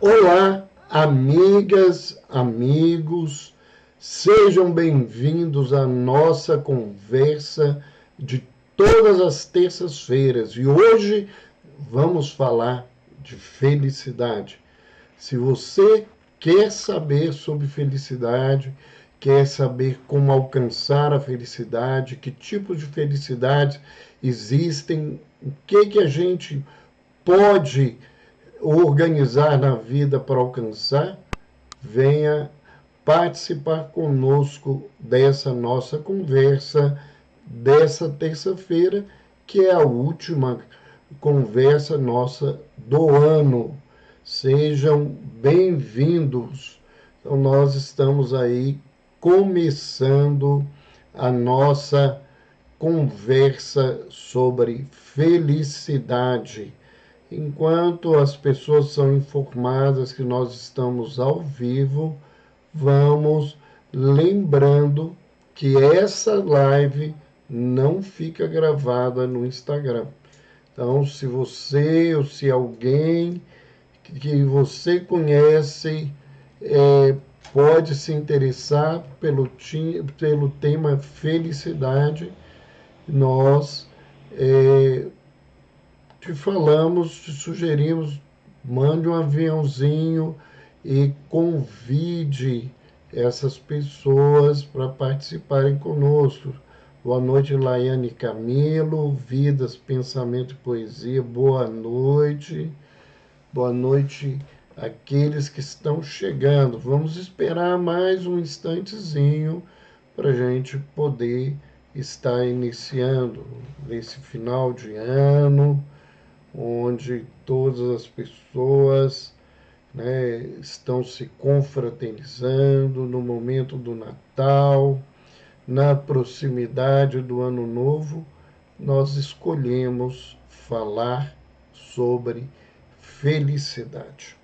Olá, amigas, amigos, sejam bem-vindos à nossa conversa de todas as terças-feiras. E hoje vamos falar de felicidade. Se você quer saber sobre felicidade, quer saber como alcançar a felicidade, que tipos de felicidade existem, o que a gente pode organizar na vida para alcançar, venha participar conosco dessa nossa conversa dessa terça-feira, que é a última conversa nossa do ano. Sejam bem-vindos. Então, nós estamos aí começando a nossa conversa sobre felicidade. Enquanto as pessoas são informadas que nós estamos ao vivo, vamos lembrando que essa live não fica gravada no Instagram. Então, se você ou se alguém que você conhece pode se interessar pelo tema felicidade, nós te falamos, te sugerimos, mande um aviãozinho e convide essas pessoas para participarem conosco. Boa noite, Laiane Camilo, Vidas, Pensamento e Poesia, boa noite. Boa noite àqueles que estão chegando. Vamos esperar mais um instantezinho para a gente poder estar iniciando nesse final de ano, onde todas as pessoas estão se confraternizando no momento do Natal, na proximidade do Ano Novo, nós escolhemos falar sobre felicidade.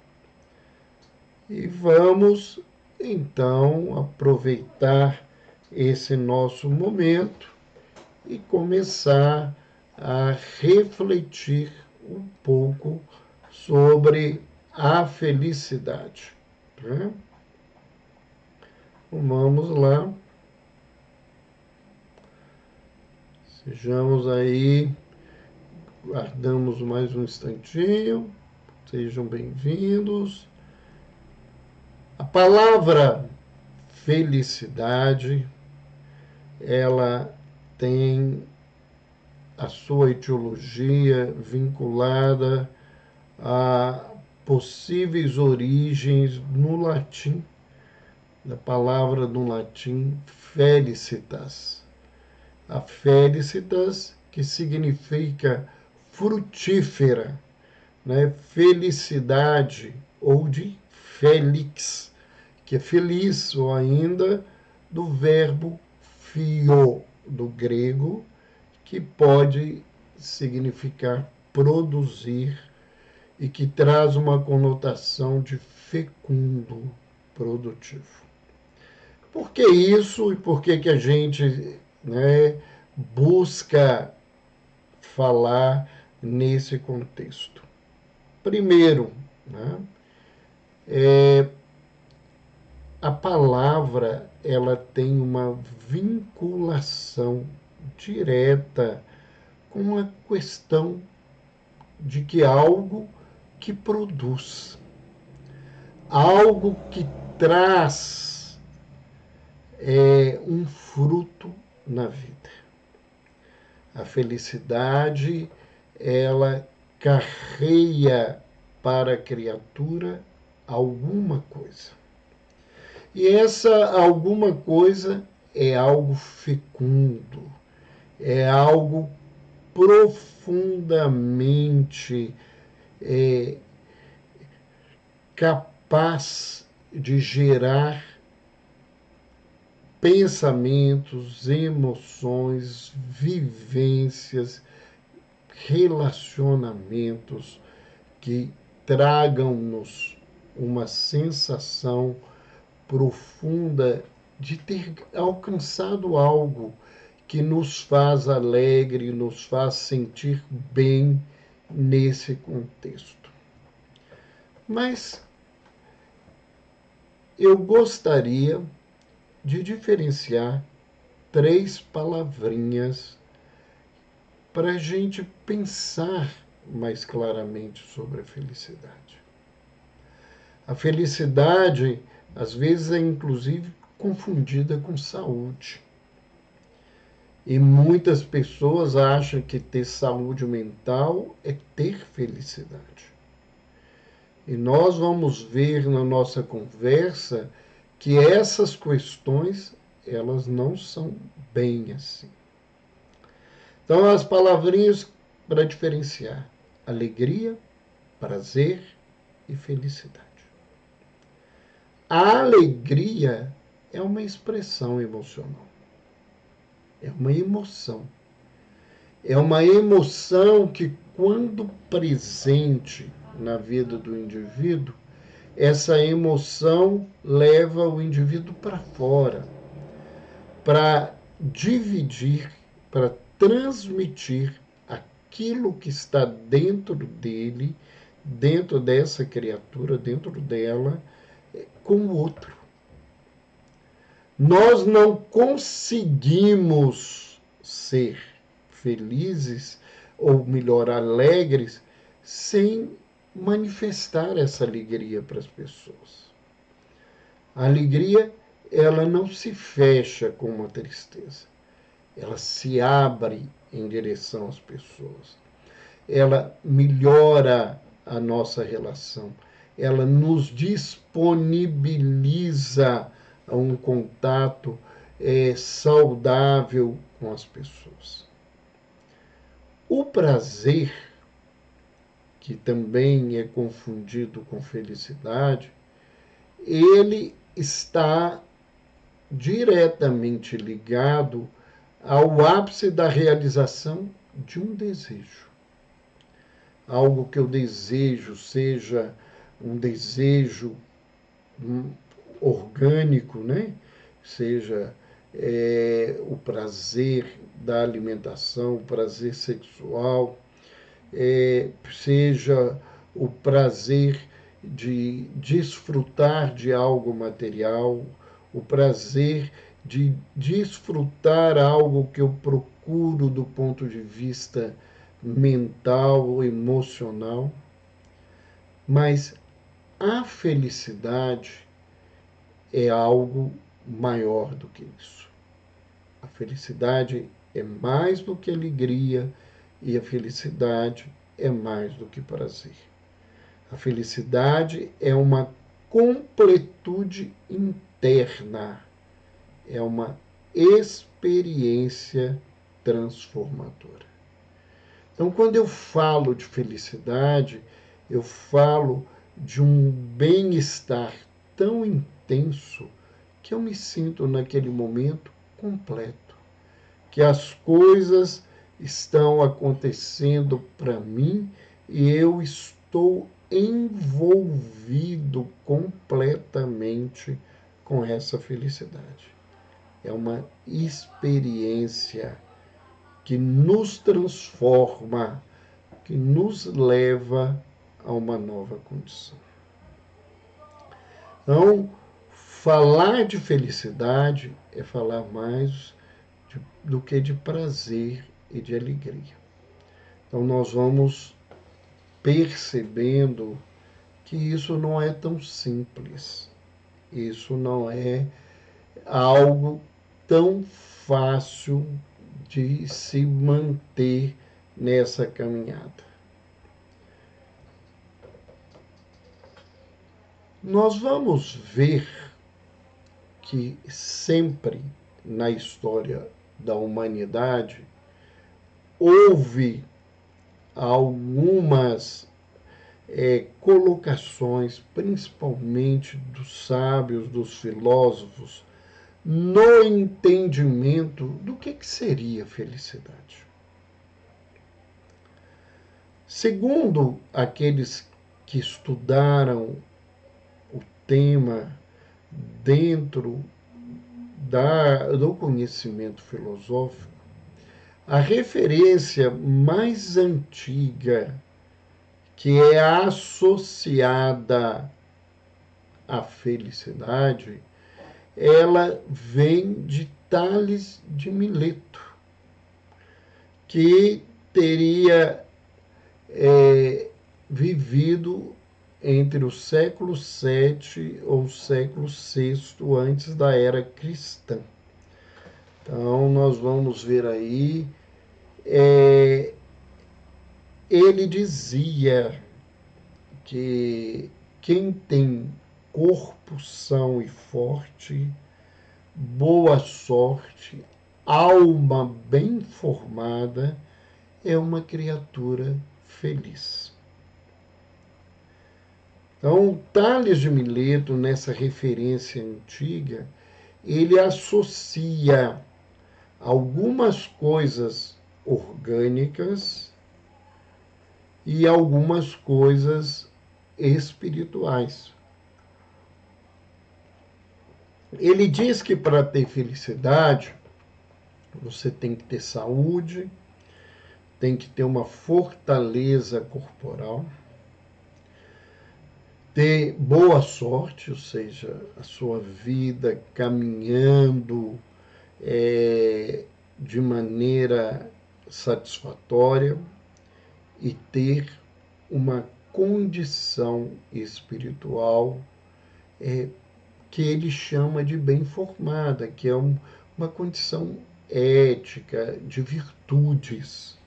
E vamos então aproveitar esse nosso momento e começar a refletir um pouco sobre a felicidade. Né? Vamos lá. Sejamos aí, guardamos mais um instantinho, sejam bem-vindos. A palavra felicidade, ela tem a sua etiologia vinculada a possíveis origens no latim, da palavra no latim felicitas. A felicitas, que significa frutífera, felicidade, ou de felix, que é feliz, ou ainda do verbo fio, do grego, que pode significar produzir e que traz uma conotação de fecundo, produtivo. Por que isso e por que a gente busca falar nesse contexto? Primeiro, a palavra ela tem uma vinculação direta com a questão de que algo que produz, algo que traz um fruto na vida. A felicidade, ela carrega para a criatura alguma coisa. E essa alguma coisa é algo fecundo, é algo profundamente capaz de gerar pensamentos, emoções, vivências, relacionamentos que tragam-nos uma sensação profunda de ter alcançado algo que nos faz alegre, nos faz sentir bem nesse contexto. Mas eu gostaria de diferenciar 3 palavrinhas para a gente pensar mais claramente sobre a felicidade. A felicidade, às vezes, é inclusive confundida com saúde. E muitas pessoas acham que ter saúde mental é ter felicidade. E nós vamos ver na nossa conversa que essas questões, elas não são bem assim. Então, as palavrinhas para diferenciar: alegria, prazer e felicidade. A alegria é uma expressão emocional. É uma emoção. É uma emoção que, quando presente na vida do indivíduo, essa emoção leva o indivíduo para fora, para dividir, para transmitir aquilo que está dentro dele, dentro dessa criatura, dentro dela, com o outro. Nós não conseguimos ser felizes, ou melhor, alegres, sem manifestar essa alegria para as pessoas. A alegria, ela não se fecha com uma tristeza. Ela se abre em direção às pessoas. Ela melhora a nossa relação. Ela nos disponibiliza a um contato saudável com as pessoas. O prazer, que também é confundido com felicidade, ele está diretamente ligado ao ápice da realização de um desejo. Algo que eu desejo seja um desejo orgânico, né? Seja o prazer da alimentação, o prazer sexual, seja o prazer de desfrutar de algo material, o prazer de desfrutar algo que eu procuro do ponto de vista mental, emocional. Mas a felicidade é algo maior do que isso. A felicidade é mais do que alegria e a felicidade é mais do que prazer. A felicidade é uma completude interna, é uma experiência transformadora. Então, quando eu falo de felicidade, eu falo de um bem-estar tão intenso que eu me sinto naquele momento completo, que as coisas estão acontecendo para mim e eu estou envolvido completamente com essa felicidade. É uma experiência que nos transforma, que nos leva a uma nova condição. Então, falar de felicidade é falar mais do que de prazer e de alegria. Então, nós vamos percebendo que isso não é tão simples, isso não é algo tão fácil de se manter nessa caminhada. Nós vamos ver que sempre na história da humanidade houve algumas colocações, principalmente dos sábios, dos filósofos, no entendimento do que seria felicidade. Segundo aqueles que estudaram o tema dentro do conhecimento filosófico, a referência mais antiga que é associada a felicidade, ela vem de Tales de Mileto, que teria vivido entre o século VII ou o século VI antes da era cristã. Então, nós vamos ver aí, ele dizia que quem tem corpo são e forte, boa sorte, alma bem formada, é uma criatura feliz. Então, Tales de Mileto, nessa referência antiga, ele associa algumas coisas orgânicas e algumas coisas espirituais. Ele diz que para ter felicidade, você tem que ter saúde, tem que ter uma fortaleza corporal, ter boa sorte, ou seja, a sua vida caminhando de maneira satisfatória e ter uma condição espiritual que ele chama de bem formada, que é uma condição ética, de virtudes.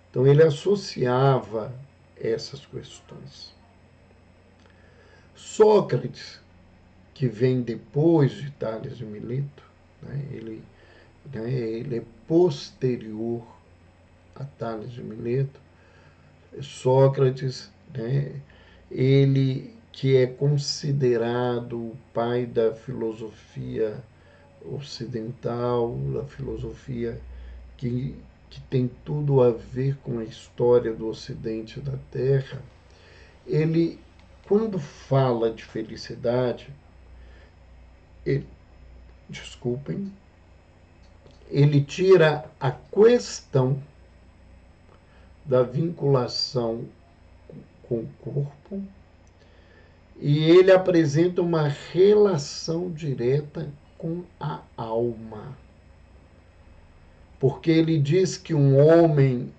Então ele associava essas questões. Sócrates, que vem depois de Tales de Mileto, ele é posterior a Tales de Mileto. Sócrates, ele que é considerado o pai da filosofia ocidental, da filosofia que tem tudo a ver com a história do Ocidente da Terra, ele, quando fala de felicidade, ele tira a questão da vinculação com o corpo e ele apresenta uma relação direta com a alma. Porque ele diz que um homem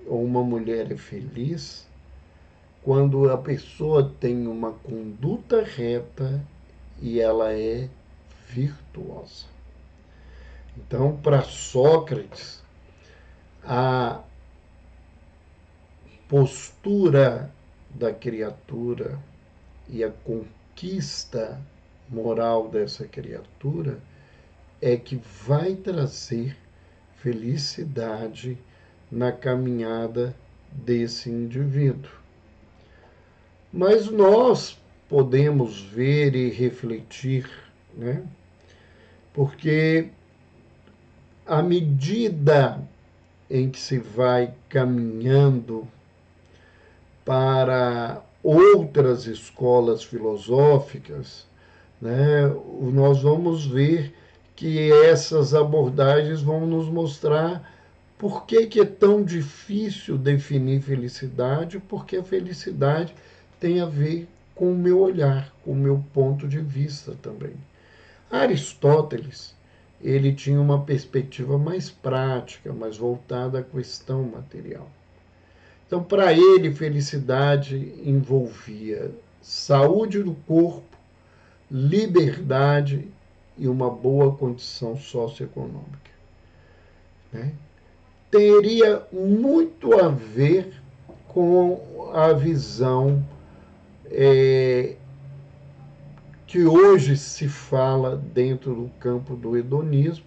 ou uma mulher é feliz quando a pessoa tem uma conduta reta e ela é virtuosa. Então, para Sócrates, a postura da criatura e a conquista moral dessa criatura é que vai trazer felicidade na caminhada desse indivíduo. Mas nós podemos ver e refletir, porque à medida em que se vai caminhando para outras escolas filosóficas, nós vamos ver que essas abordagens vão nos mostrar por que é tão difícil definir felicidade, porque a felicidade tem a ver com o meu olhar, com o meu ponto de vista também. Aristóteles, ele tinha uma perspectiva mais prática, mais voltada à questão material. Então, para ele, felicidade envolvia saúde do corpo, liberdade e uma boa condição socioeconômica. Teria muito a ver com a visão que hoje se fala dentro do campo do hedonismo,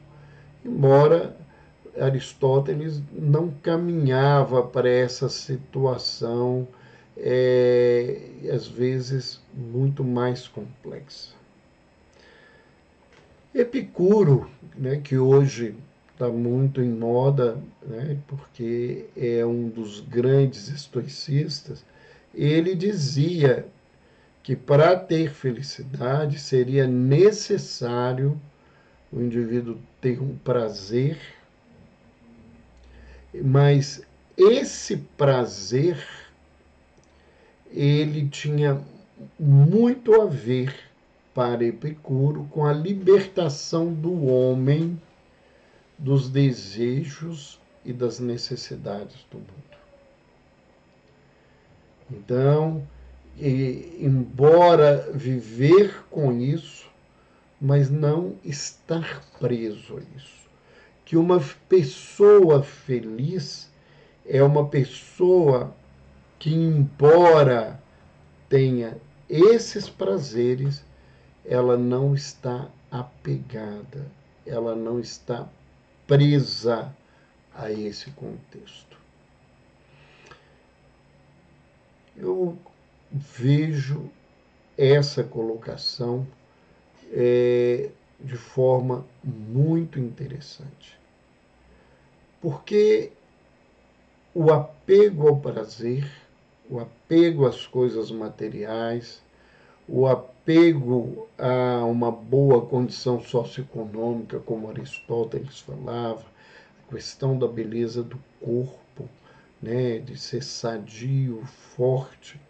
embora Aristóteles não caminhava para essa situação, às vezes, muito mais complexa. Epicuro, que hoje está muito em moda, porque é um dos grandes estoicistas, ele dizia que para ter felicidade seria necessário o indivíduo ter um prazer, mas esse prazer ele tinha muito a ver para Epicuro com a libertação do homem dos desejos e das necessidades do mundo. Então, embora viver com isso, mas não estar preso a isso. Que uma pessoa feliz é uma pessoa que, embora tenha esses prazeres, ela não está apegada, ela não está presa a esse contexto. Eu vejo essa colocação de forma muito interessante. Porque o apego ao prazer, o apego às coisas materiais, o apego a uma boa condição socioeconômica, como Aristóteles falava, a questão da beleza do corpo, né, de ser sadio, forte.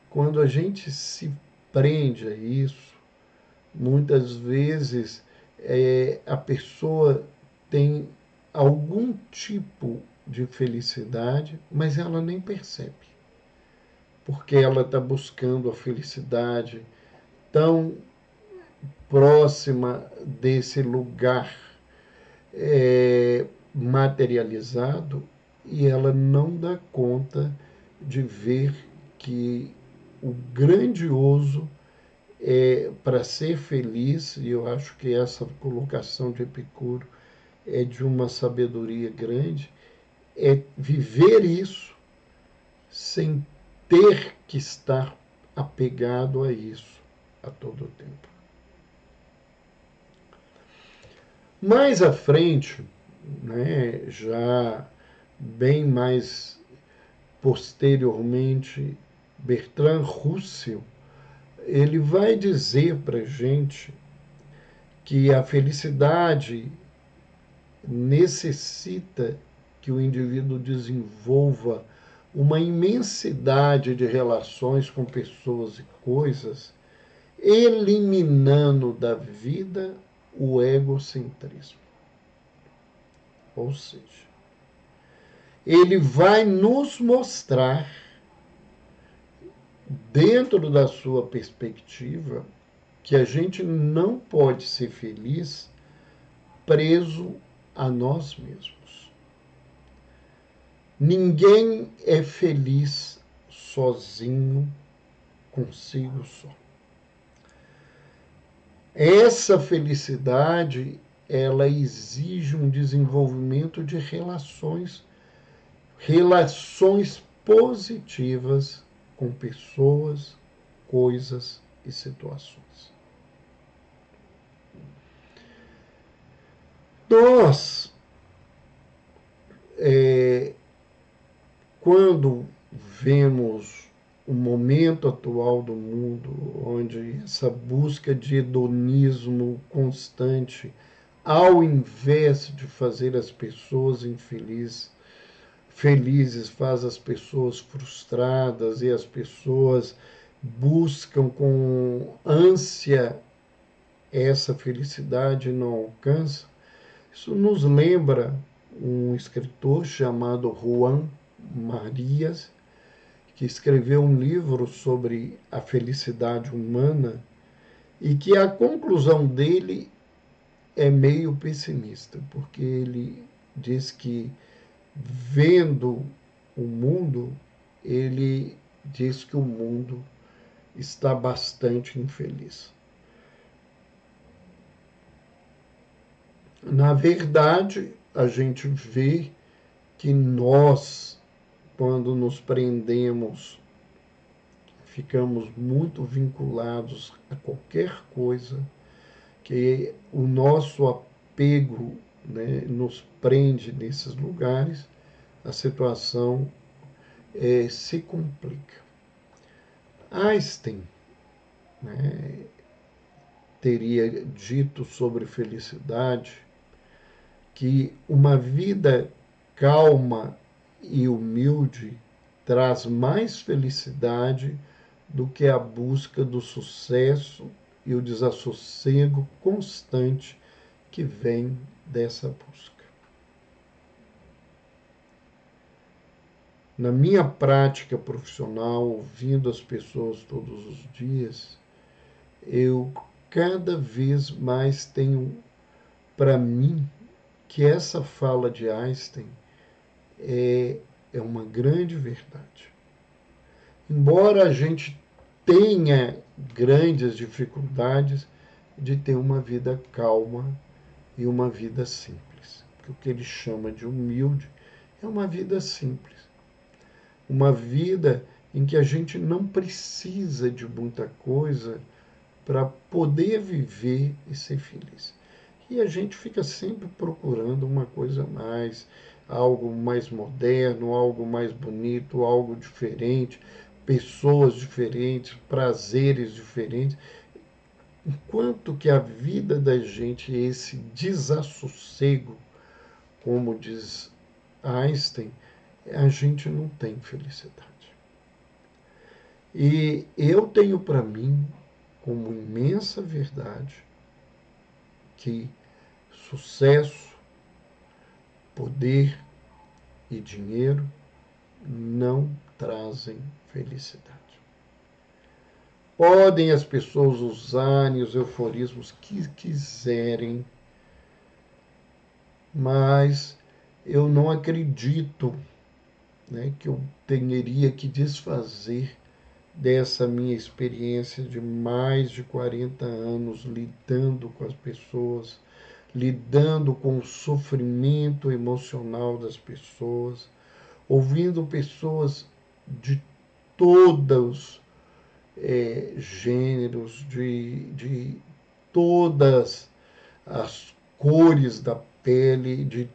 Quando a gente se prende a isso, muitas vezes a pessoa tem algum tipo de felicidade, mas ela nem percebe, porque ela está buscando a felicidade tão próxima desse lugar materializado, e ela não dá conta de ver que o grandioso para ser feliz, e eu acho que essa colocação de Epicuro é de uma sabedoria grande, é viver isso sem ter que estar apegado a isso a todo tempo. Mais à frente, né, já bem mais posteriormente, Bertrand Russell, ele vai dizer para a gente que a felicidade necessita que o indivíduo desenvolva uma imensidade de relações com pessoas e coisas, eliminando da vida o egocentrismo. Ou seja, ele vai nos mostrar, dentro da sua perspectiva, que a gente não pode ser feliz preso a nós mesmos. Ninguém é feliz sozinho, consigo só. Essa felicidade, ela exige um desenvolvimento de relações positivas com pessoas, coisas e situações. Nós, quando vemos o momento atual do mundo, onde essa busca de hedonismo constante, ao invés de fazer as pessoas felizes, faz as pessoas frustradas, e as pessoas buscam com ânsia essa felicidade e não alcançam. Isso nos lembra um escritor chamado Juan Marias, que escreveu um livro sobre a felicidade humana, e que a conclusão dele é meio pessimista, porque ele diz que, vendo o mundo, ele diz que o mundo está bastante infeliz. Na verdade, a gente vê que nós, quando nos prendemos, ficamos muito vinculados a qualquer coisa, que o nosso apego, né, nos prende nesses lugares, a situação se complica. Einstein, né, teria dito sobre felicidade que uma vida calma e humilde traz mais felicidade do que a busca do sucesso e o desassossego constante que vem dessa busca. Na minha prática profissional, ouvindo as pessoas todos os dias, eu cada vez mais tenho para mim que essa fala de Einstein é uma grande verdade. Embora a gente tenha grandes dificuldades de ter uma vida calma e uma vida simples. Porque o que ele chama de humilde é uma vida simples. Uma vida em que a gente não precisa de muita coisa para poder viver e ser feliz. E a gente fica sempre procurando uma coisa mais, algo mais moderno, algo mais bonito, algo diferente, pessoas diferentes, prazeres diferentes. Enquanto que a vida da gente é esse desassossego, como diz Einstein, a gente não tem felicidade. E eu tenho para mim como imensa verdade que sucesso, poder e dinheiro não trazem felicidade. Podem as pessoas usarem os euforismos que quiserem, mas eu não acredito, que eu teria que desfazer dessa minha experiência de mais de 40 anos lidando com as pessoas, lidando com o sofrimento emocional das pessoas, ouvindo pessoas de todos gêneros, de todas as cores da pele, de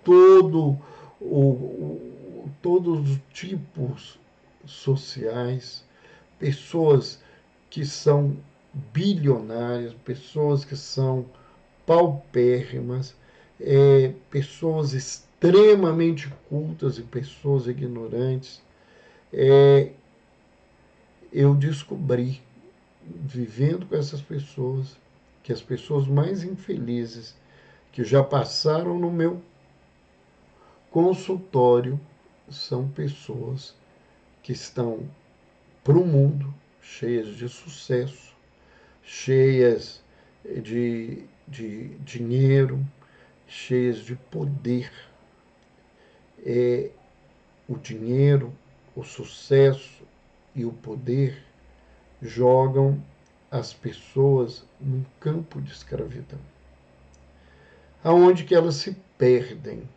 todos os tipos sociais, pessoas que são bilionárias, pessoas que são paupérrimas, pessoas extremamente cultas e pessoas ignorantes. Eu descobri, vivendo com essas pessoas, que as pessoas mais infelizes que já passaram no meu consultório são pessoas que estão para o mundo cheias de sucesso, cheias de dinheiro, cheias de poder. O dinheiro, o sucesso e o poder jogam as pessoas num campo de escravidão, aonde que elas se perdem,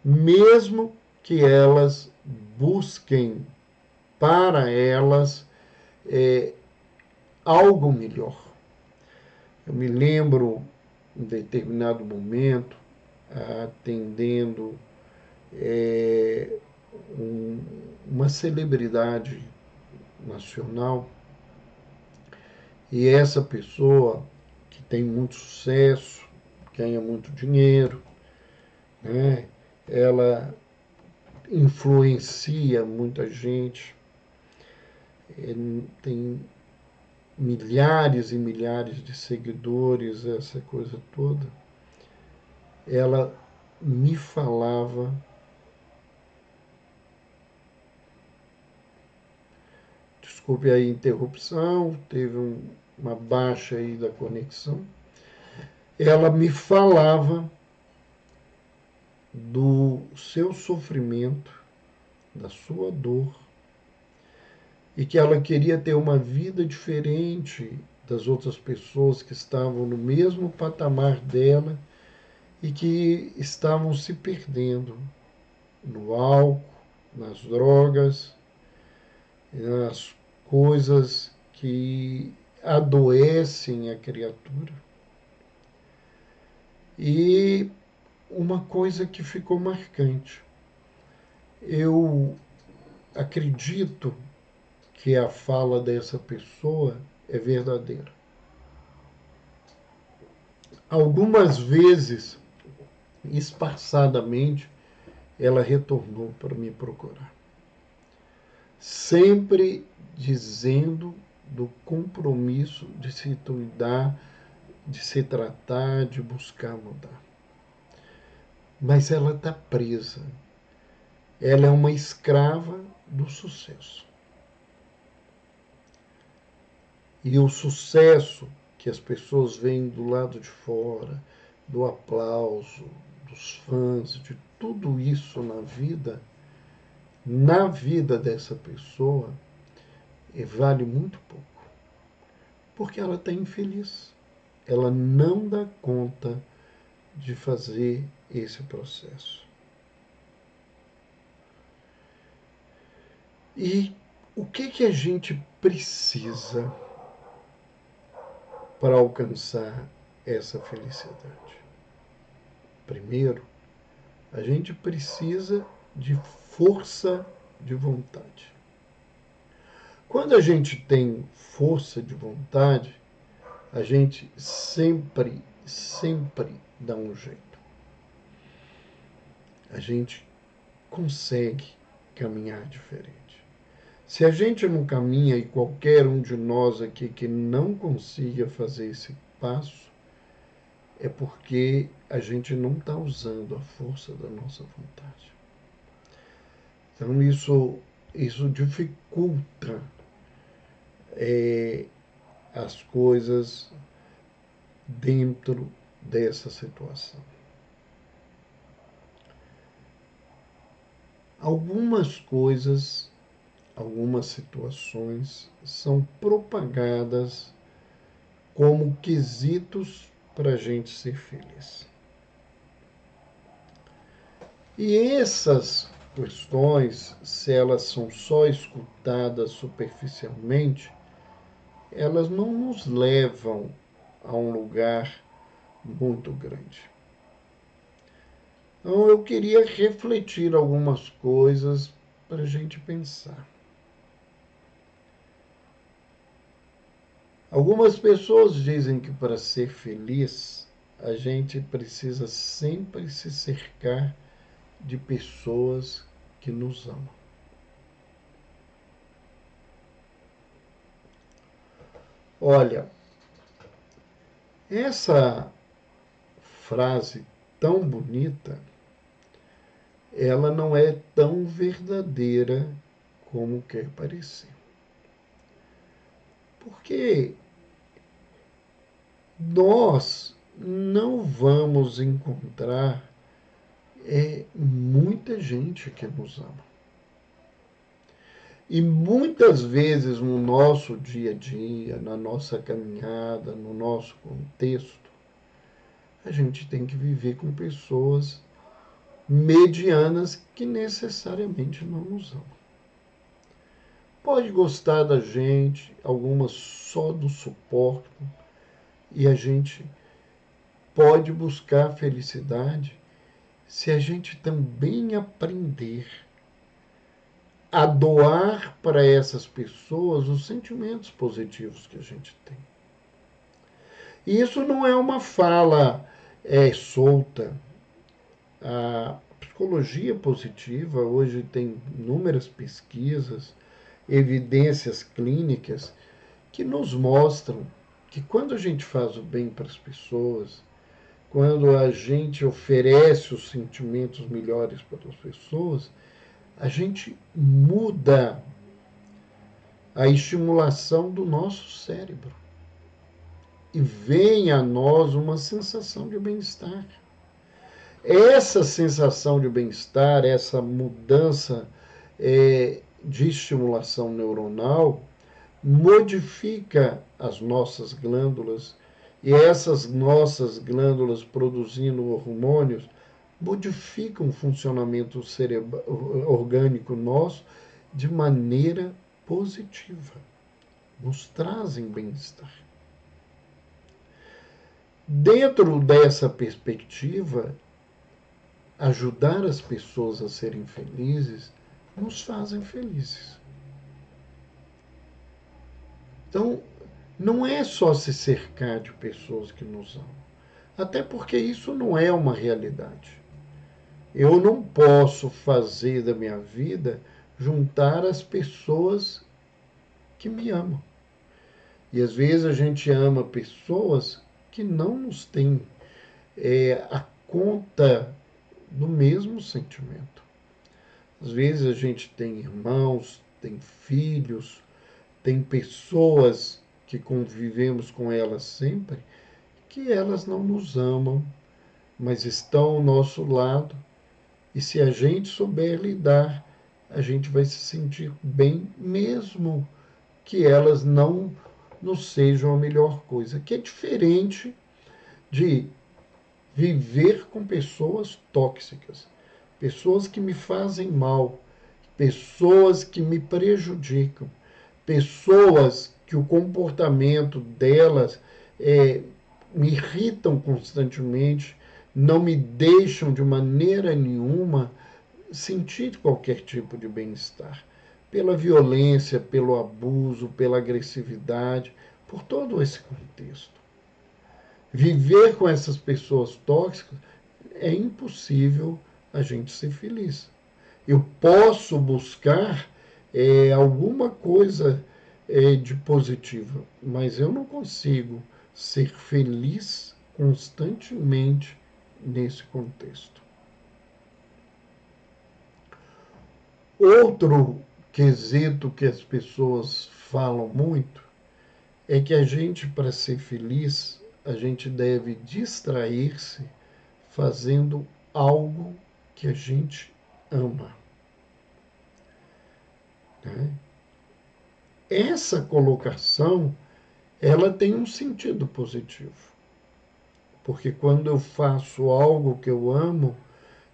mesmo que elas busquem para elas algo melhor. Eu me lembro, em determinado momento, atendendo uma celebridade nacional, e essa pessoa que tem muito sucesso, ganha muito dinheiro, né? Ela influencia muita gente, tem milhares e milhares de seguidores, essa coisa toda. Ela me falava desculpe a interrupção, teve uma baixa aí da conexão. Ela me falava do seu sofrimento, da sua dor, e que ela queria ter uma vida diferente das outras pessoas que estavam no mesmo patamar dela e que estavam se perdendo no álcool, nas drogas, nas coisas que adoecem a criatura. E uma coisa que ficou marcante. Eu acredito que a fala dessa pessoa é verdadeira. Algumas vezes, espaçadamente, ela retornou para me procurar, sempre dizendo do compromisso de se cuidar, de se tratar, de buscar mudar. Mas ela está presa. Ela é uma escrava do sucesso. E o sucesso que as pessoas veem do lado de fora, do aplauso, dos fãs, de tudo isso na vida dessa pessoa, vale muito pouco. Porque ela está infeliz. Ela não dá conta de fazer esse processo. E o que a gente precisa para alcançar essa felicidade? Primeiro, a gente precisa de força de vontade. Quando a gente tem força de vontade, a gente sempre dá um jeito. A gente consegue caminhar diferente. Se a gente não caminha, e qualquer um de nós aqui que não consiga fazer esse passo, é porque a gente não está usando a força da nossa vontade. Então isso dificulta as coisas dentro dessa situação. Algumas coisas, algumas situações são propagadas como quesitos para a gente ser feliz. E essas questões, se elas são só escutadas superficialmente, elas não nos levam a um lugar muito grande. Então eu queria refletir algumas coisas para a gente pensar. Algumas pessoas dizem que para ser feliz a gente precisa sempre se cercar de pessoas que nos amam. Olha, essa frase tão bonita, ela não é tão verdadeira como quer parecer. Porque nós não vamos encontrar muita gente que nos ama. E muitas vezes no nosso dia a dia, na nossa caminhada, no nosso contexto, a gente tem que viver com pessoas medianas que necessariamente não nos amam. Pode gostar da gente, algumas só nos suportam, e a gente pode buscar felicidade se a gente também aprender a doar para essas pessoas os sentimentos positivos que a gente tem. E isso não é uma fala solta. A psicologia positiva hoje tem inúmeras pesquisas, evidências clínicas que nos mostram que quando a gente faz o bem para as pessoas, quando a gente oferece os sentimentos melhores para as pessoas, a gente muda a estimulação do nosso cérebro e vem a nós uma sensação de bem-estar. Essa sensação de bem-estar, essa mudança de estimulação neuronal, modifica as nossas glândulas, e essas nossas glândulas produzindo hormônios modificam o funcionamento orgânico nosso de maneira positiva, nos trazem bem-estar. Dentro dessa perspectiva, ajudar as pessoas a serem felizes nos fazem felizes. Então, não é só se cercar de pessoas que nos amam, até porque isso não é uma realidade. Eu não posso fazer da minha vida juntar as pessoas que me amam. E às vezes a gente ama pessoas que não nos têm a conta do mesmo sentimento. Às vezes a gente tem irmãos, tem filhos, tem pessoas que convivemos com elas sempre, que elas não nos amam, mas estão ao nosso lado. E se a gente souber lidar, a gente vai se sentir bem, mesmo que elas não nos sejam a melhor coisa. Que é diferente de viver com pessoas tóxicas, pessoas que me fazem mal, pessoas que me prejudicam, pessoas que o comportamento delas me irritam constantemente, não me deixam de maneira nenhuma sentir qualquer tipo de bem-estar. Pela violência, pelo abuso, pela agressividade, por todo esse contexto. Viver com essas pessoas tóxicas é impossível a gente ser feliz. Eu posso buscar alguma coisa de positivo, mas eu não consigo ser feliz constantemente nesse contexto. Outro quesito que as pessoas falam muito é que a gente, para ser feliz, a gente deve distrair-se fazendo algo que a gente ama. Né? Essa colocação, ela tem um sentido positivo. Porque quando eu faço algo que eu amo,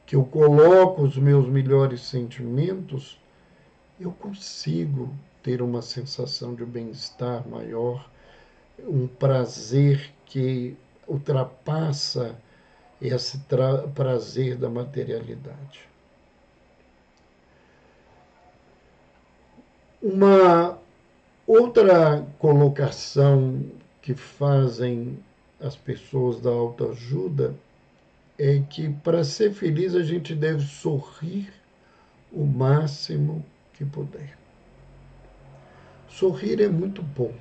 que eu coloco os meus melhores sentimentos, eu consigo ter uma sensação de bem-estar maior, um prazer que ultrapassa esse prazer da materialidade. Uma outra colocação que fazem as pessoas da autoajuda é que para ser feliz a gente deve sorrir o máximo que puder. Sorrir é muito bom.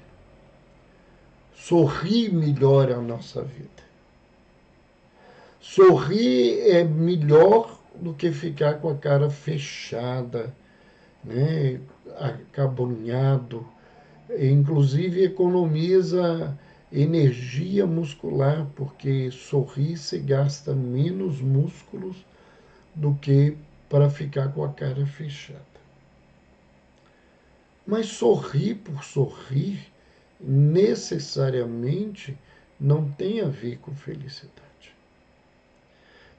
Sorrir melhora a nossa vida. Sorrir é melhor do que ficar com a cara fechada, né, acabonhado. Inclusive economiza energia muscular, porque sorrir se gasta menos músculos do que para ficar com a cara fechada. Mas sorrir por sorrir necessariamente não tem a ver com felicidade.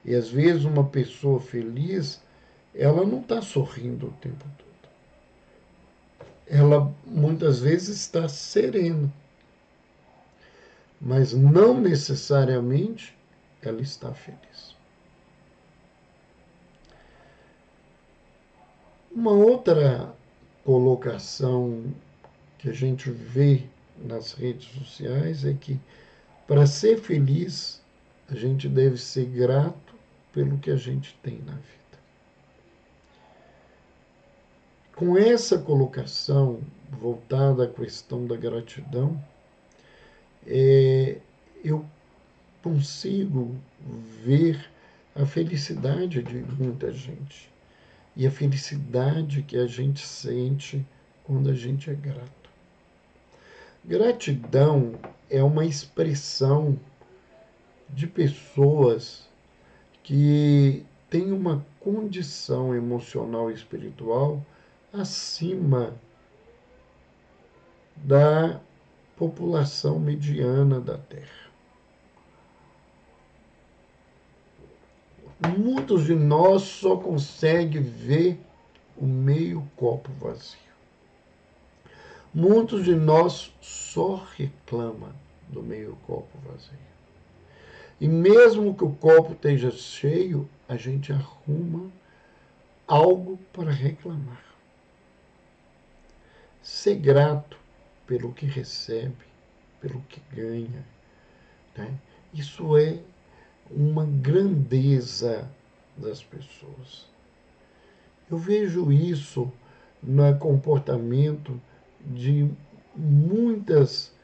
E às vezes uma pessoa feliz, ela não está sorrindo o tempo todo. Ela muitas vezes está serena, mas não necessariamente ela está feliz. Uma outra colocação que a gente vê nas redes sociais é que para ser feliz a gente deve ser grato pelo que a gente tem na vida. Com essa colocação voltada à questão da gratidão, eu consigo ver a felicidade de muita gente e a felicidade que a gente sente quando a gente é grato. Gratidão é uma expressão de pessoas que têm uma condição emocional e espiritual acima da população mediana da Terra. Muitos de nós só conseguem ver o meio copo vazio. Muitos de nós só reclamam do meio copo vazio. E mesmo que o copo esteja cheio, a gente arruma algo para reclamar. Ser grato pelo que recebe, pelo que ganha, né? Isso é uma grandeza das pessoas. Eu vejo isso no comportamento de muitas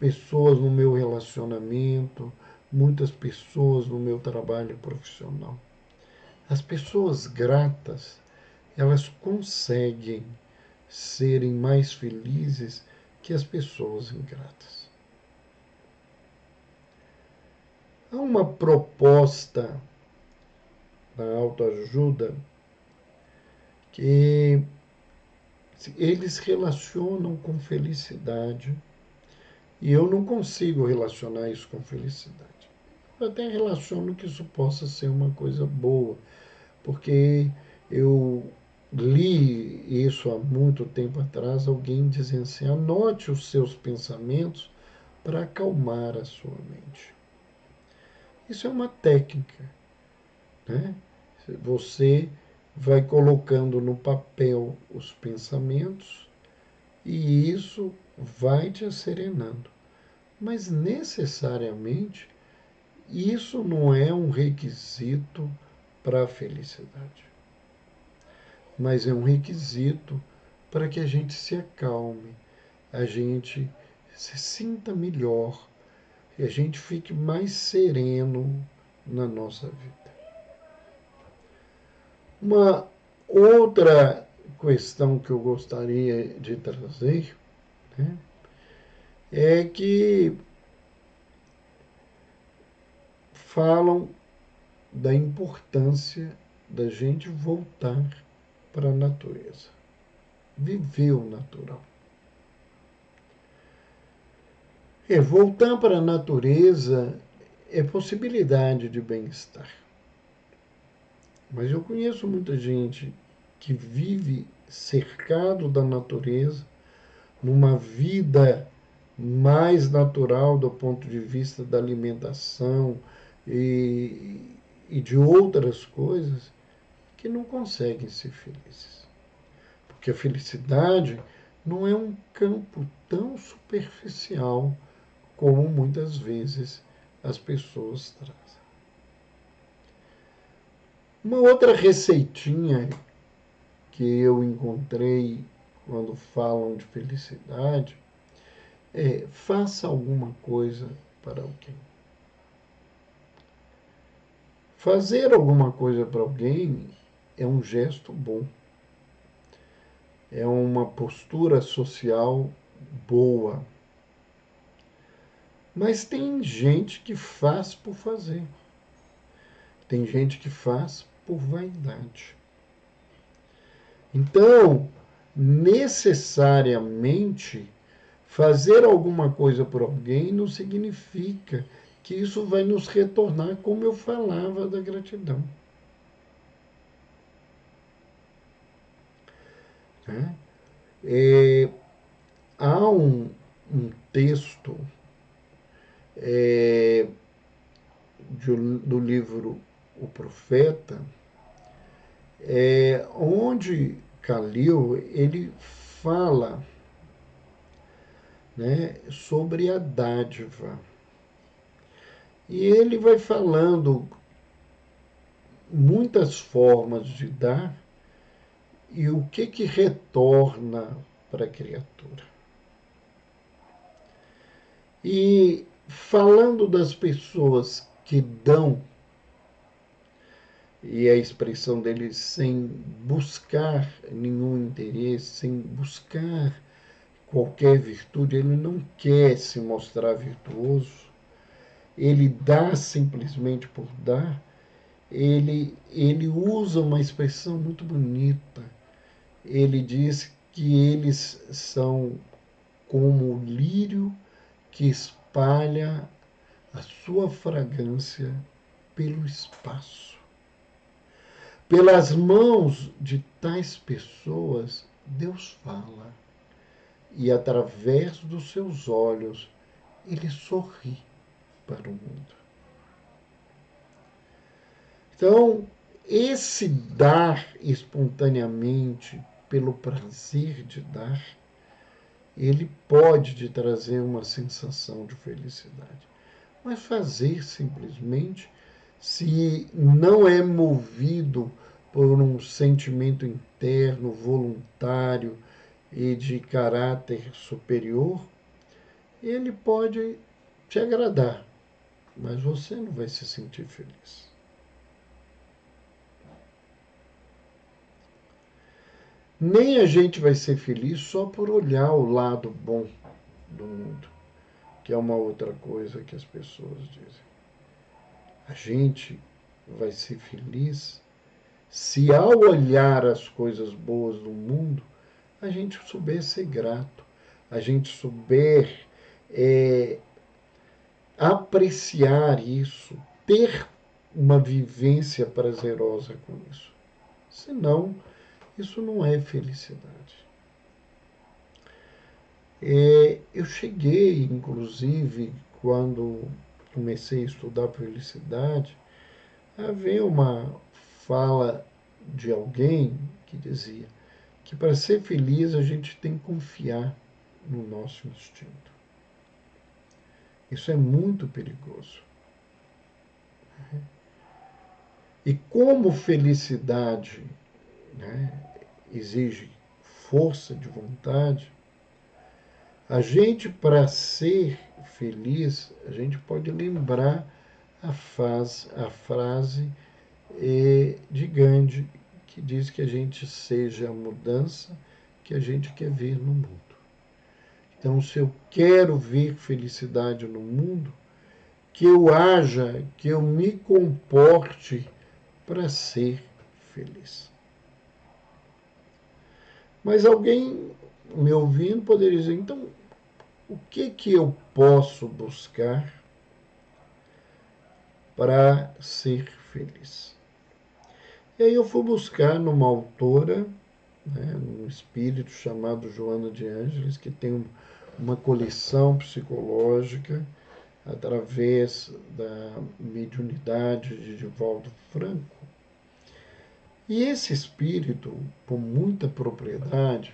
pessoas no meu relacionamento, muitas pessoas no meu trabalho profissional. As pessoas gratas, elas conseguem serem mais felizes que as pessoas ingratas. Há uma proposta da autoajuda que eles relacionam com felicidade e eu não consigo relacionar isso com felicidade. Eu até relaciono que isso possa ser uma coisa boa, porque eu li isso há muito tempo atrás, alguém dizendo assim, anote os seus pensamentos para acalmar a sua mente. Isso é uma técnica, né? Você vai colocando no papel os pensamentos e isso vai te serenando. Mas necessariamente isso não é um requisito para a felicidade, mas é um requisito para que a gente se acalme, a gente se sinta melhor e a gente fique mais sereno na nossa vida. Uma outra questão que eu gostaria de trazer, né, é que falam da importância da gente voltar para a natureza, viver o natural. Voltar para a natureza é possibilidade de bem-estar. Mas eu conheço muita gente que vive cercado da natureza, numa vida mais natural do ponto de vista da alimentação e de outras coisas, que não conseguem ser felizes. Porque a felicidade não é um campo tão superficial como muitas vezes as pessoas trazem. Uma outra receitinha que eu encontrei quando falam de felicidade é faça alguma coisa para alguém. Fazer alguma coisa para alguém é um gesto bom, é uma postura social boa. Mas tem gente que faz por fazer, tem gente que faz por vaidade. Então, necessariamente, fazer alguma coisa por alguém não significa que isso vai nos retornar, como eu falava da gratidão. Né? Há um texto do livro O Profeta, onde Calil ele fala, né, sobre a dádiva. E ele vai falando muitas formas de dar e o que retorna para a criatura. E falando das pessoas que dão, e a expressão dele sem buscar nenhum interesse, sem buscar qualquer virtude, ele não quer se mostrar virtuoso, ele dá simplesmente por dar, ele usa uma expressão muito bonita. Ele diz que eles são como o lírio que espalha a sua fragrância pelo espaço. Pelas mãos de tais pessoas, Deus fala. E através dos seus olhos, ele sorri para o mundo. Então, esse dar espontaneamente, pelo prazer de dar, ele pode te trazer uma sensação de felicidade. Mas fazer simplesmente, se não é movido por um sentimento interno, voluntário e de caráter superior, ele pode te agradar, mas você não vai se sentir feliz. Nem a gente vai ser feliz só por olhar o lado bom do mundo, que é uma outra coisa que as pessoas dizem. A gente vai ser feliz se, ao olhar as coisas boas do mundo, a gente souber ser grato, a gente souber apreciar isso, ter uma vivência prazerosa com isso. Senão, isso não é felicidade. Eu cheguei, inclusive, quando comecei a estudar felicidade, a ver uma fala de alguém que dizia que para ser feliz a gente tem que confiar no nosso instinto. Isso é muito perigoso. E como felicidade, né, exige força de vontade, a gente, para ser feliz, a gente pode lembrar a frase de Gandhi, que diz que a gente seja a mudança que a gente quer ver no mundo. Então, se eu quero ver felicidade no mundo, que eu haja, que eu me comporte para ser feliz. Mas alguém me ouvindo poderia dizer, então, o que eu posso buscar para ser feliz? E aí eu fui buscar numa autora, né, um espírito chamado Joana de Ângeles, que tem uma coleção psicológica através da mediunidade de Divaldo Franco. E esse espírito, com muita propriedade,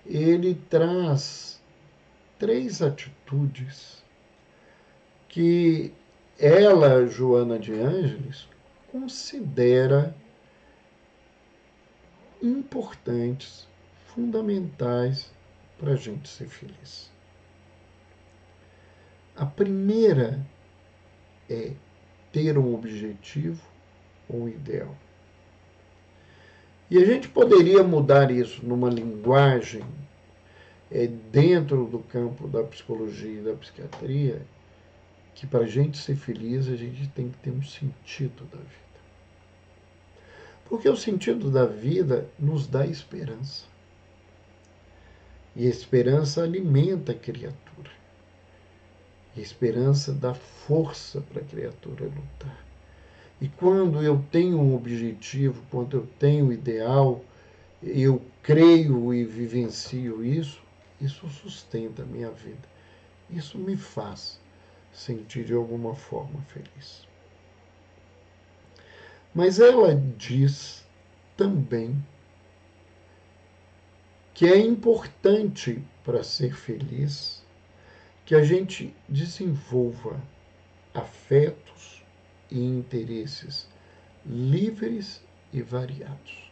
ele traz 3 atitudes que ela, Joana de Ângeles, considera importantes, fundamentais para a gente ser feliz. A primeira é ter um objetivo ou um ideal. E a gente poderia mudar isso numa linguagem dentro do campo da psicologia e da psiquiatria, que para a gente ser feliz a gente tem que ter um sentido da vida. Porque o sentido da vida nos dá esperança. E a esperança alimenta a criatura. E a esperança dá força para a criatura lutar. E quando eu tenho um objetivo, quando eu tenho um ideal, eu creio e vivencio isso, isso sustenta a minha vida. Isso me faz sentir de alguma forma feliz. Mas ela diz também que é importante para ser feliz que a gente desenvolva afetos e interesses livres e variados.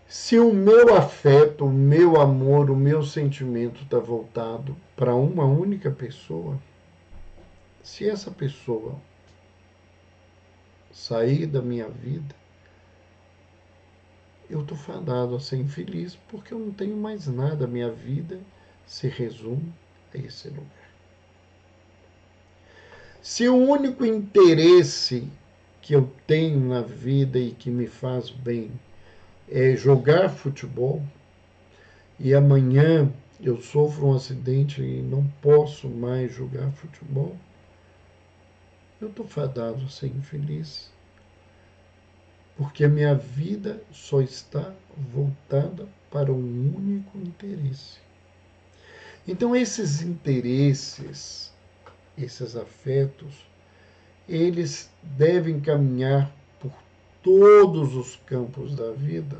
Se o meu afeto, o meu amor, o meu sentimento está voltado para uma única pessoa, se essa pessoa sair da minha vida, eu estou fadado a ser infeliz porque eu não tenho mais nada. A minha vida se resume a esse lugar. Se o único interesse que eu tenho na vida e que me faz bem é jogar futebol, e amanhã eu sofro um acidente e não posso mais jogar futebol, eu estou fadado a ser infeliz. Porque a minha vida só está voltada para um único interesse. Então, esses interesses, esses afetos, eles devem caminhar por todos os campos da vida.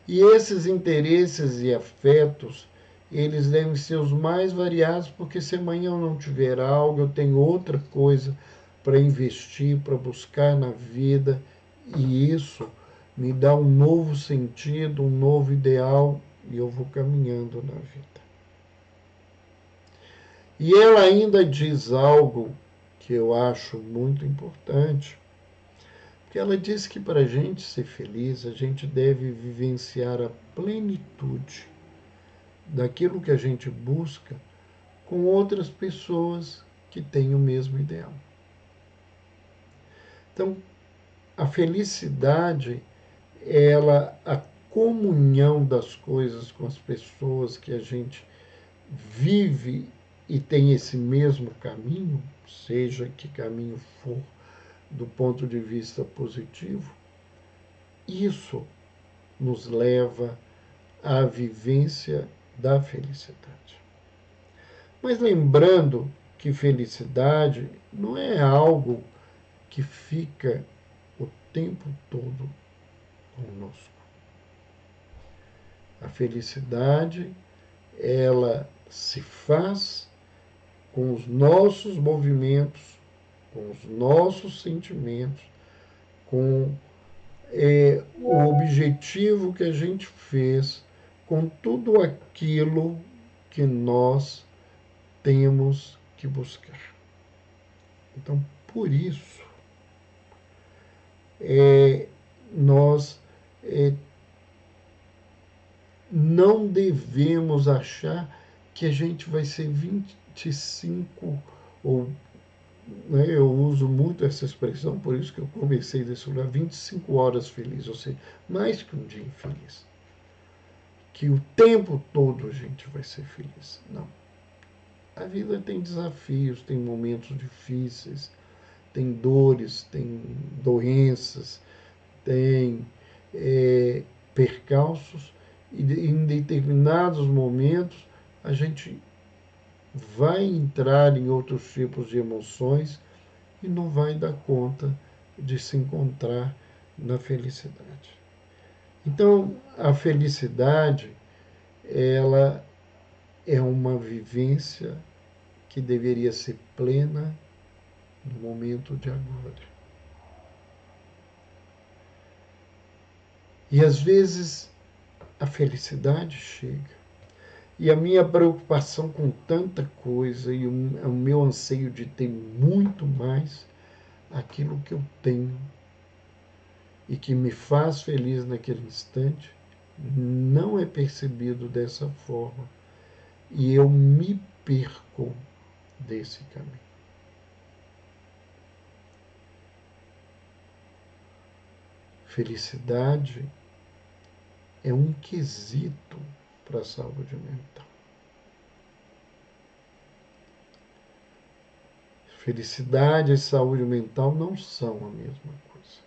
E esses interesses e afetos, eles devem ser os mais variados, porque se amanhã eu não tiver algo, eu tenho outra coisa para investir, para buscar na vida, e isso me dá um novo sentido, um novo ideal, e eu vou caminhando na vida. E ela ainda diz algo que eu acho muito importante, porque ela diz que para a gente ser feliz, a gente deve vivenciar a plenitude daquilo que a gente busca com outras pessoas que têm o mesmo ideal. Então, a felicidade, a comunhão das coisas com as pessoas que a gente vive e tem esse mesmo caminho, seja que caminho for do ponto de vista positivo, isso nos leva à vivência da felicidade. Mas lembrando que felicidade não é algo que fica o tempo todo conosco. A felicidade, ela se faz com os nossos movimentos, com os nossos sentimentos, com o objetivo que a gente fez, com tudo aquilo que nós temos que buscar. Então, por isso, nós não devemos achar que a gente vai ser 25 ou eu uso muito essa expressão, por isso que eu comecei desse lugar, 25 horas feliz, ou seja, mais que um dia infeliz. Que o tempo todo a gente vai ser feliz. Não. A vida tem desafios, tem momentos difíceis, tem dores, tem doenças, tem percalços, e em determinados momentos a gente vai entrar em outros tipos de emoções e não vai dar conta de se encontrar na felicidade. Então, a felicidade, ela é uma vivência que deveria ser plena no momento de agora. E às vezes a felicidade chega. E a minha preocupação com tanta coisa e o meu anseio de ter muito mais, aquilo que eu tenho e que me faz feliz naquele instante, não é percebido dessa forma. E eu me perco desse caminho. Felicidade é um quesito para a saúde mental. Felicidade e saúde mental não são a mesma coisa.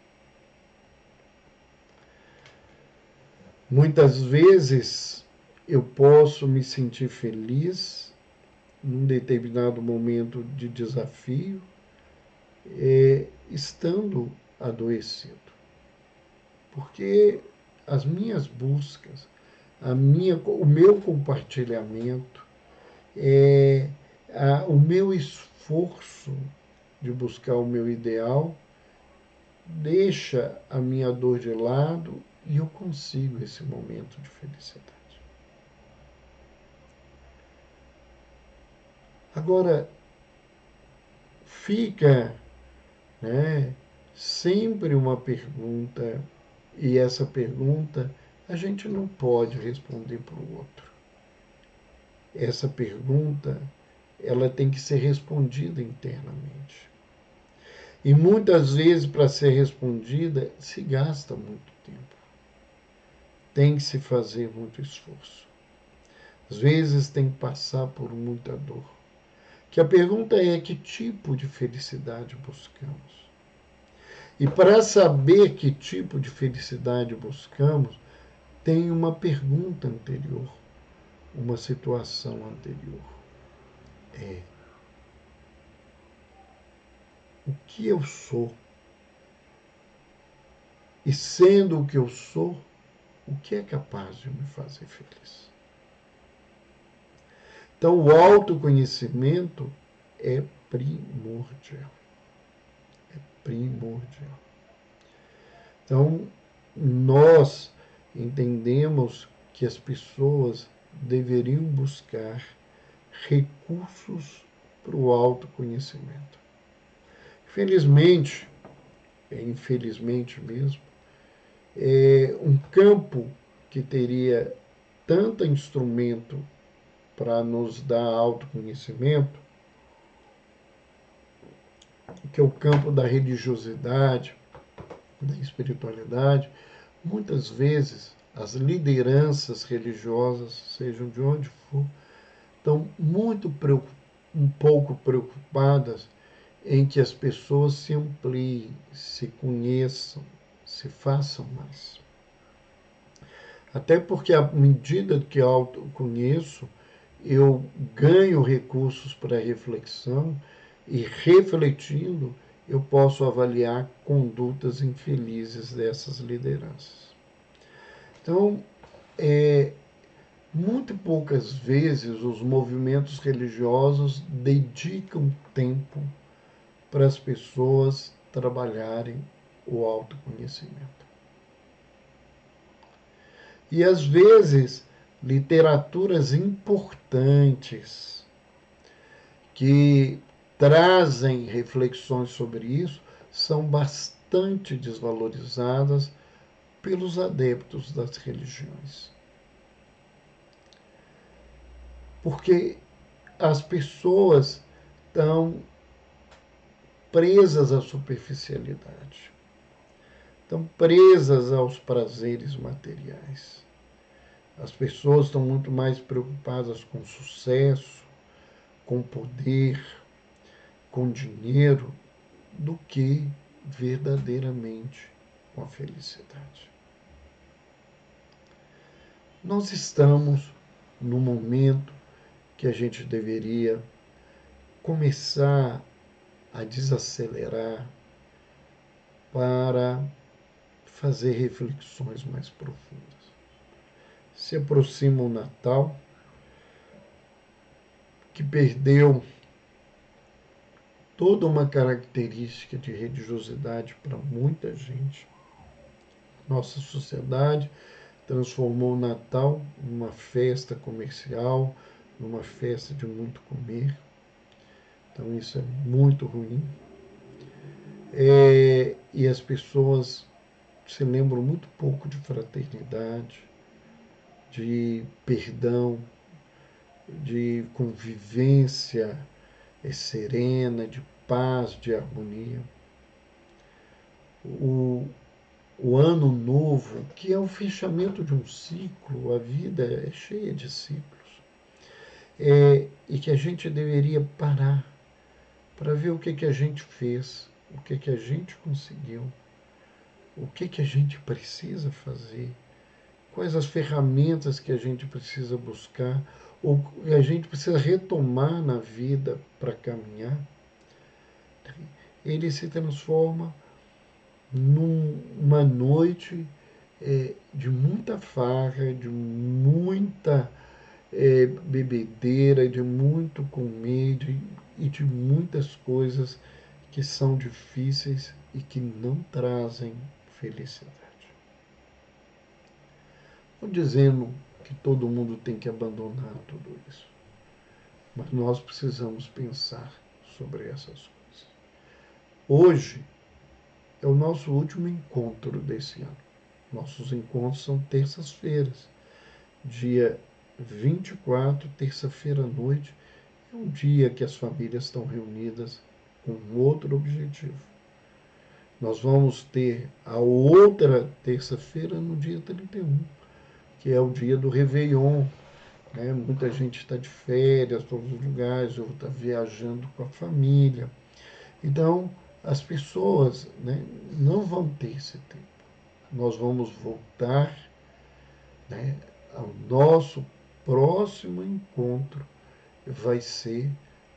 Muitas vezes eu posso me sentir feliz num determinado momento de desafio, estando adoecido. Porque as minhas buscas, o meu compartilhamento, o meu esforço de buscar o meu ideal, deixa a minha dor de lado e eu consigo esse momento de felicidade. Agora, fica, né, sempre uma pergunta, e essa pergunta a gente não pode responder para o outro. Essa pergunta, ela tem que ser respondida internamente. E muitas vezes, para ser respondida, se gasta muito tempo. Tem que se fazer muito esforço. Às vezes tem que passar por muita dor. Que a pergunta é: que tipo de felicidade buscamos? E para saber que tipo de felicidade buscamos, tem uma pergunta anterior, uma situação anterior. O que eu sou? E sendo o que eu sou, o que é capaz de me fazer feliz? Então, o autoconhecimento é primordial. É primordial. Então, nós entendemos que as pessoas deveriam buscar recursos para o autoconhecimento. Felizmente, infelizmente mesmo, é um campo que teria tanto instrumento para nos dar autoconhecimento, que é o campo da religiosidade, da espiritualidade. Muitas vezes as lideranças religiosas, sejam de onde for, estão um pouco preocupadas em que as pessoas se ampliem, se conheçam, se façam mais. Até porque, à medida que eu autoconheço, eu ganho recursos para reflexão e, refletindo, eu posso avaliar condutas infelizes dessas lideranças. Então, muito poucas vezes os movimentos religiosos dedicam tempo para as pessoas trabalharem o autoconhecimento. E às vezes, literaturas importantes que trazem reflexões sobre isso são bastante desvalorizadas pelos adeptos das religiões. Porque as pessoas estão presas à superficialidade, estão presas aos prazeres materiais. As pessoas estão muito mais preocupadas com sucesso, com poder, com dinheiro, do que verdadeiramente com a felicidade. Nós estamos no momento que a gente deveria começar a desacelerar para fazer reflexões mais profundas. Se aproxima o Natal, que perdeu toda uma característica de religiosidade para muita gente. Nossa sociedade transformou o Natal numa festa comercial, numa festa de muito comer. Então isso é muito ruim. E as pessoas se lembram muito pouco de fraternidade, de perdão, de convivência serena, de paz, de harmonia. O ano novo, que é o fechamento de um ciclo, a vida é cheia de ciclos, e que a gente deveria parar para ver o que a gente fez, o que a gente conseguiu, o que a gente precisa fazer, quais as ferramentas que a gente precisa buscar, ou que a gente precisa retomar na vida para caminhar. Ele se transforma numa noite de muita farra, de muita bebedeira, de muito comer e de muitas coisas que são difíceis e que não trazem felicidade. Não dizendo que todo mundo tem que abandonar tudo isso, mas nós precisamos pensar sobre essas coisas. Hoje é o nosso último encontro desse ano. Nossos encontros são terças-feiras, dia 24, terça-feira à noite, é um dia que as famílias estão reunidas com outro objetivo. Nós vamos ter a outra terça-feira no dia 31, que é o dia do Réveillon. Né? Muita gente está de férias, todos os lugares, ou está viajando com a família. Então, as pessoas, né, não vão ter esse tempo. Nós vamos voltar, né, ao nosso próximo encontro, vai ser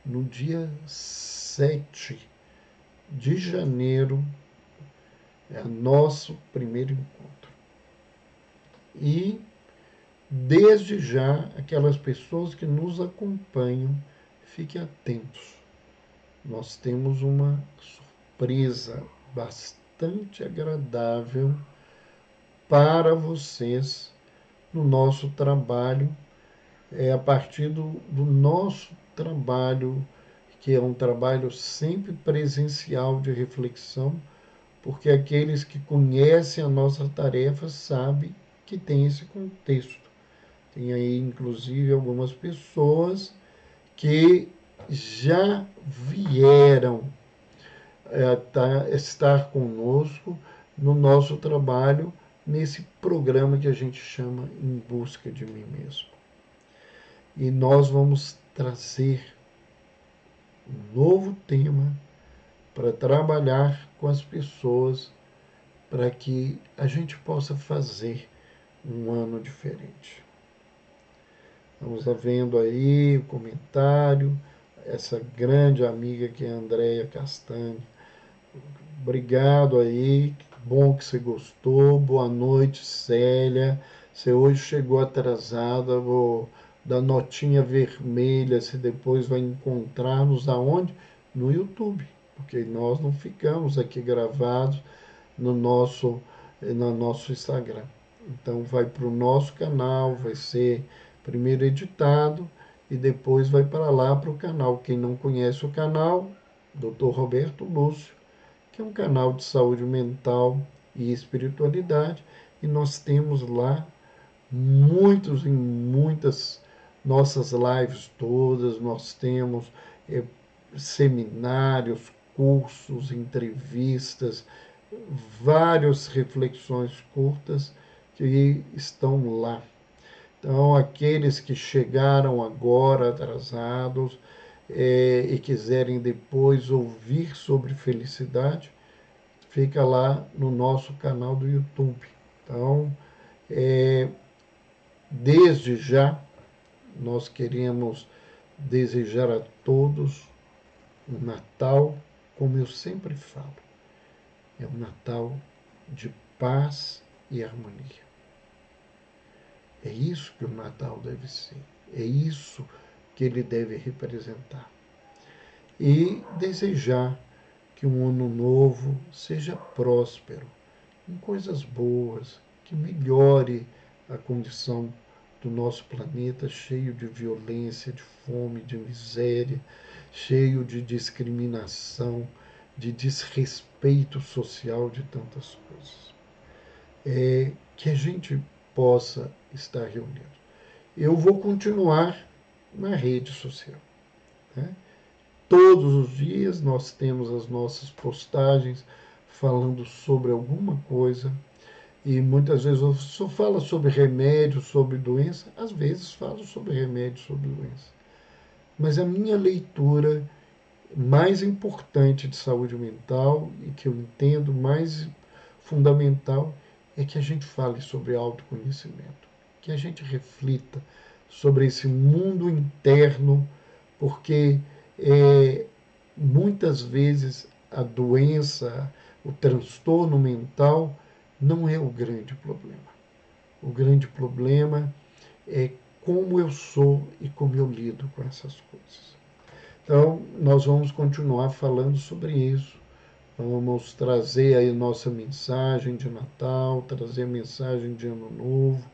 no dia 7 de janeiro, é nosso primeiro encontro. E, desde já, aquelas pessoas que nos acompanham, fiquem atentos. Nós temos uma surpresa bastante agradável para vocês no nosso trabalho, a partir do nosso trabalho, que é um trabalho sempre presencial de reflexão, porque aqueles que conhecem a nossa tarefa sabem que tem esse contexto. Tem aí, inclusive, algumas pessoas que já vieram estar conosco no nosso trabalho, nesse programa que a gente chama Em Busca de Mim Mesmo. E nós vamos trazer um novo tema para trabalhar com as pessoas, para que a gente possa fazer um ano diferente. Estamos vendo aí o comentário, essa grande amiga que é a Andréia Castanho. Obrigado aí, bom que você gostou. Boa noite, Célia. Você hoje chegou atrasada, vou dar notinha vermelha, se depois vai encontrar-nos aonde? No YouTube, porque nós não ficamos aqui gravados no nosso Instagram. Então vai para o nosso canal, vai ser primeiro editado e depois vai para lá para o canal. Quem não conhece o canal, Dr. Roberto Lúcio, que é um canal de saúde mental e espiritualidade, e nós temos lá muitas nossas lives todas, nós temos seminários, cursos, entrevistas, várias reflexões curtas que estão lá. Então, aqueles que chegaram agora atrasados e quiserem depois ouvir sobre felicidade, fica lá no nosso canal do YouTube. Então, desde já, nós queremos desejar a todos um Natal, como eu sempre falo, é um Natal de paz e harmonia. É isso que o Natal deve ser. É isso que ele deve representar. E desejar que um ano novo seja próspero, em coisas boas, que melhore a condição do nosso planeta, cheio de violência, de fome, de miséria, cheio de discriminação, de desrespeito social, de tantas coisas. Que a gente possa estar reunido. Eu vou continuar na rede social. Né? Todos os dias nós temos as nossas postagens falando sobre alguma coisa, e muitas vezes eu só falo sobre remédio, sobre doença, às vezes falo sobre remédio, sobre doença. Mas a minha leitura mais importante de saúde mental e que eu entendo mais fundamental é que a gente fale sobre autoconhecimento, que a gente reflita sobre esse mundo interno, porque muitas vezes a doença, o transtorno mental não é o grande problema. O grande problema é como eu sou e como eu lido com essas coisas. Então, nós vamos continuar falando sobre isso. Vamos trazer aí nossa mensagem de Natal, trazer mensagem de Ano Novo.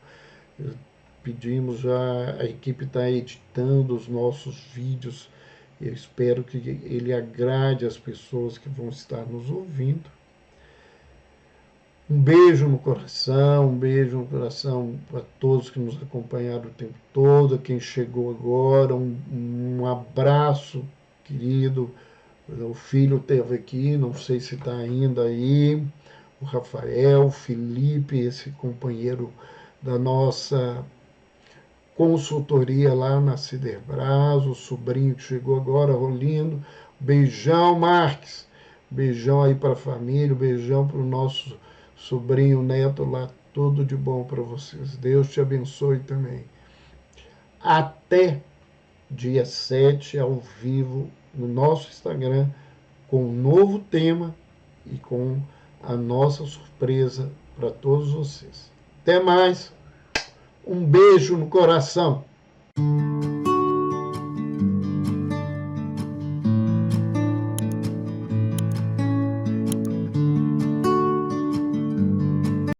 Pedimos já, a equipe está editando os nossos vídeos. Eu espero que ele agrade as pessoas que vão estar nos ouvindo. Um beijo no coração para todos que nos acompanharam o tempo todo, quem chegou agora, um abraço, querido. O filho esteve aqui, não sei se está ainda aí, o Rafael, o Felipe, esse companheiro da nossa consultoria lá na Ciderbras, o sobrinho que chegou agora, Rolindo. Beijão, Marques. Beijão aí para a família, beijão para o nosso sobrinho, neto lá, tudo de bom para vocês. Deus te abençoe também. Até dia 7, ao vivo, no nosso Instagram, com um novo tema e com a nossa surpresa para todos vocês. Até mais. Um beijo no coração.